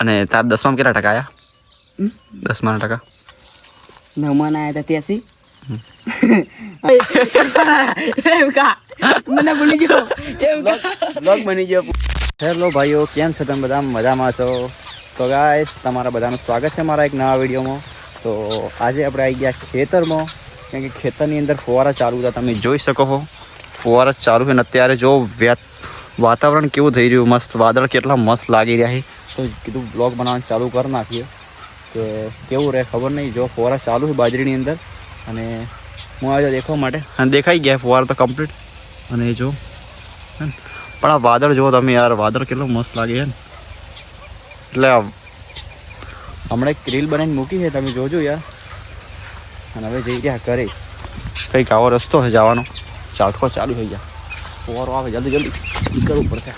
અને તાર 10માં કેટલા ટકા આયા? 10માં ટકા 9માં આયા હતા 83 મને ભૂલી ગયો બ્લોગ બની ગયો. હેલો ભાઈઓ, કેમ છો તમે બધા? મજામાં છો? તો ગાઈસ, તમારા બધાનું સ્વાગત છે મારા એક નવા વિડીયોમાં. તો આજે આપણે આવી ગયા ખેતરમાં, કેમ કે ખેતરની અંદર ફુવારા ચાલુ હતા. તમે જોઈ શકો છો ફુવારા ચાલુ છે. ને અત્યારે જો વાતાવરણ કેવું થઈ રહ્યું, મસ્ત વાદળ કેટલા મસ્ત લાગી રહ્યા છે. તો કીધું બ્લોગ બનાવવાનું ચાલુ કરી નાખીએ કે કેવું રહે ખબર નહીં. જો ફુવારા ચાલુ છે બાજરીની અંદર, અને હું આવ્યો દેખવા માટે, અને દેખાઈ ગયા ફુવારા તો કમ્પ્લીટ. અને જો પણ આ વાદળ જુઓ તમે યાર, વાદળ કેટલો મસ્ત લાગે છે ને. એટલે હમણાં એક રીલ બનાવીને મૂકી છે, તમે જોજો યાર. અને હવે જઈ રહ્યા ઘરે. કંઈક આવો રસ્તો છે જવાનો, ચાલકો ચાલુ થઈ ગયા. ફુવારો આવે, જલ્દી જલ્દી નીકળવું પડશે.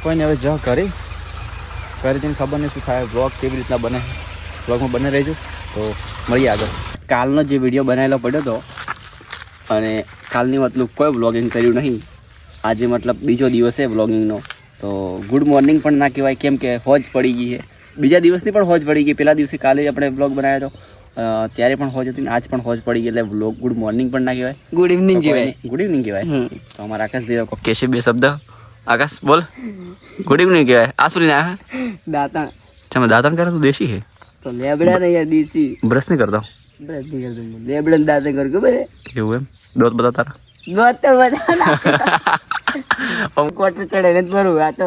કોઈને હવે જ ઘરે જઈને ખબર નહીં શું થાય, બ્લોગ કેવી રીતના બને. બ્લોગમાં બને રહેજો. તો મળીએ આગળ. કાલનો જે વિડીયો બનાવેલો પડ્યો હતો, અને કાલની મતલબ કોઈ વ્લોગિંગ કર્યું નહીં. આજે મતલબ બીજો દિવસ છે વ્લોગિંગનો. તો ગુડ મોર્નિંગ પણ ના કહેવાય, કેમ કે હોજ પડી ગઈ છે. બીજા દિવસની પણ હોજ પડી ગઈ. પહેલા દિવસે કાલે આપણે વ્લોગ બનાવ્યો હતો, ત્યારે પણ હોજ હતી, આજ પણ હોજ પડી ગઈ. એટલે વ્લોગ ગુડ મોર્નિંગ પણ ના કહેવાય, ગુડ ઇવનિંગ કહેવાય. ગુડ ઇવનિંગ કહેવાય. તો અમારા આકાશ દેવ કેશે બે શબ્દ. આકાશ બોલ, ગુડ ઇવનિંગ કહેવાય. આ શું લઈને આવ્યા? દાંતણ. તમે દાંતણ કરે તો દેશી છે? તો લેબડા ને યાર દેશી. બ્રશ નહીં કરતા? બ્રશ નહીં કરતો. લેબડા ને દાંતણ કર ખબર હે? એવું એમ? દોત બધા તારા? દોત તો બધા કોટ ચડે ને બરું. આ તો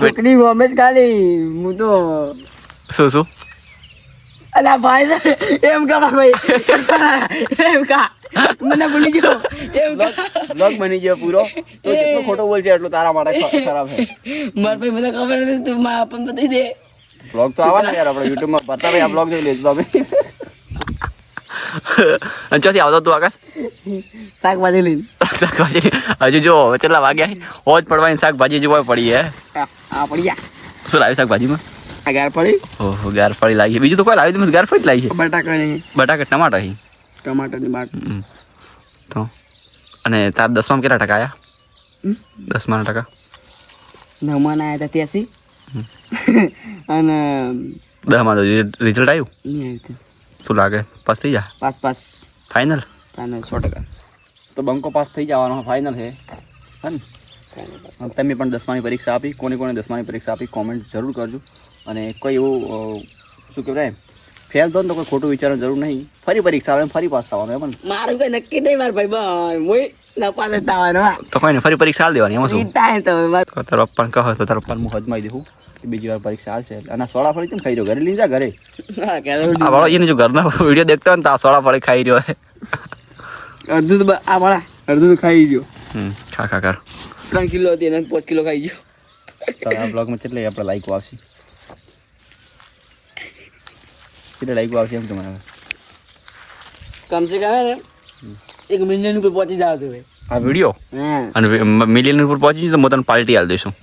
કોકની વોમે જ ખાલી. હું તો શું અલા ભાઈ એમ કા ભાઈ એમ કા મને ભૂલી ગયો. એમ બ્લોગ બની ગયો પૂરો. તો જેટલો ખોટો બોલ છે એટલું તારા માટે ખરાબ છે. માર ભાઈ મને ખબર નથી, તું માં આપણ બતાવી દે. બ્લોગ તો આવવાના યાર આપણે YouTube માં. બતાવે આ બ્લોગ જોઈ લેજો તમે. અને ચોથી આવતો તું આકાશ? શાકભાજી લઈને. શાકભાજી હજુ જો કેટલા વાગ્યા? હોજ પડવાની શાકભાજી જોવા પડી હે. આ પડ્યા. શું લાવી શાકભાજીમાં? આ ગાર પડી. ઓહો, ગારફળી લાગી. બીજું તો કોઈ લાવી તમે? ગારફળી જ લાવી છે. બટાકા નહીં, બટાકા ટમાટા છે. ટમાટરની બાટ. તો અને તાર 10માં કેટલા ટકા આયા? 10માં ટકા 9માં આયા હતા 83 અને 10માં તો રિઝલ્ટ આવ્યું. નહીં આવ્યું. શું લાગે, પાસ થઈ જા? Pass final? ફાઇનલ 100%. તો બંકો પાસ થઈ જવાનો ફાઇનલ છે. હા ને? તમે પણ 10માની પરીક્ષા આપી? કોને 10માની પરીક્ષા આપી કોમેન્ટ જરૂર કરજો. અને કોઈ એવું શું કહેવાય, ફેલ થો ને તો કોઈ ખોટું વિચારવાની જરૂર નહીં. ફરી પરીક્ષા આવે, ફરી પાસ થવાનું. એમ મારું કોઈ નક્કી નહીં માર ભાઈ. મોય ના પાસ થવાનો. તો કોઈ ને ફરી પરીક્ષા આલ દેવાની. એમાં શું થાય તો તારા પપ્પાને કહો તો તારા પપ્પાને હું હદમાઈ દઉં કે બીજી વાર પરીક્ષા આવશે. અને સોળા ફળી કેમ ખાઈ રહ્યો? ઘરે લઈ જા ઘરે. આ વાળો એને જો ઘરના વિડીયો દેખતો હોય ને તો આ સોળા ફળી ખાઈ રહ્યો છે. અડધું તો આ વાળા અડધું તો ખાઈ ગયો. ખા કર. 3 કિલો હતી એને 5 કિલો ખાઈ ગયો. આ બ્લોગમાં કેટલી આપણે લાઈકો આવશે? કેટલી લાઈકો આવશે એમ તમારે? કમ સે કમ ને 1 મિલિયન ઉપર પહોંચી જાવ તો આ વિડીયો. અને મિલિયન ઉપર પહોંચી તો હું તને પાર્ટી આલ દઈશું.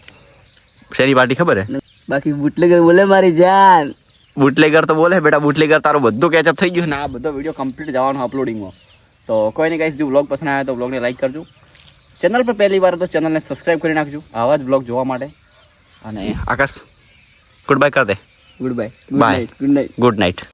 શેની પાર્ટી ખબર હે? બાકી બુટલેગર બોલે મારી જાન. બુટલેગર તો બોલે બેટા. બુટલેગર તારું બધું કેચઅપ થઈ ગયું ને આ બધો વિડીયો કમ્પ્લીટ જવાનો અપલોડિંગમાં. તો કોઈ નહીં ગાઈસ, જો બ્લોગ પસંદ આવ્યો તો બ્લોગને લાઈક કરજો. ચેનલ પર પહેલી વાર તો ચેનલને સબસ્ક્રાઈબ કરી નાખજો આવા જ બ્લોગ જોવા માટે. અને આકાશ ગુડ બાય કર દે. Good bye. Bye. Good night. Good night.